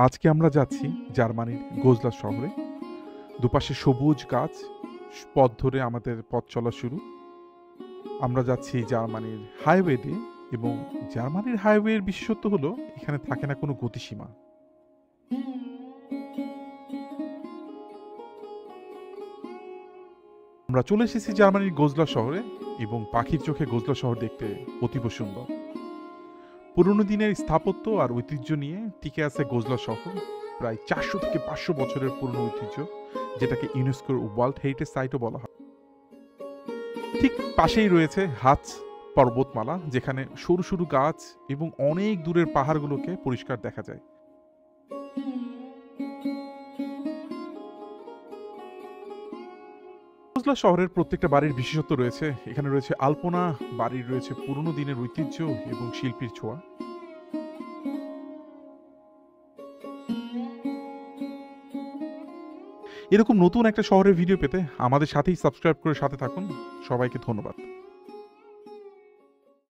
আজকে আমরা যাচ্ছি জার্মানির গোজলা শহরে। দুপাশে সবুজ গাছ, পথ ধরে আমাদের পথ চলা শুরু। আমরা যাচ্ছি জার্মানির হাইওয়ে দিয়ে এবং জার্মানির হাইওয়ের বিশেষত্ব হলো এখানে থাকে না কোনো গতিসীমা। আমরা চলে এসেছি জার্মানির গোজলা শহরে এবং পাখির চোখে গোজলা শহর দেখতে অতীব সুন্দর। পুরনো দিনের স্থাপত্য আর ঐতিহ্য নিয়ে টিকে আছে গোজলা শহর। প্রায় 400 থেকে 500 বছরের পুরনো ঐতিহ্য, যেটাকে ইউনেস্কোর ওয়ার্ল্ড হেরিটেজ সাইটও বলা হয়। ঠিক পাশেই রয়েছে হাচ পর্বতমালা, যেখানে সরু সরু গাছ এবং অনেক দূরের পাহাড়গুলোকে পরিষ্কার দেখা যায়। গোজলা শহরের প্রত্যেকটা বাড়ির বিশেষত্ব রয়েছে। এখানে রয়েছে আলপনা, বাড়ির রয়েছে পুরনো দিনের ঐতিহ্য এবং শিল্পীর ছোঁয়া। এরকম নতুন একটা শহরের ভিডিও পেতে আমাদের সাথেই সাবস্ক্রাইব করে সাথে থাকুন। সবাইকে ধন্যবাদ।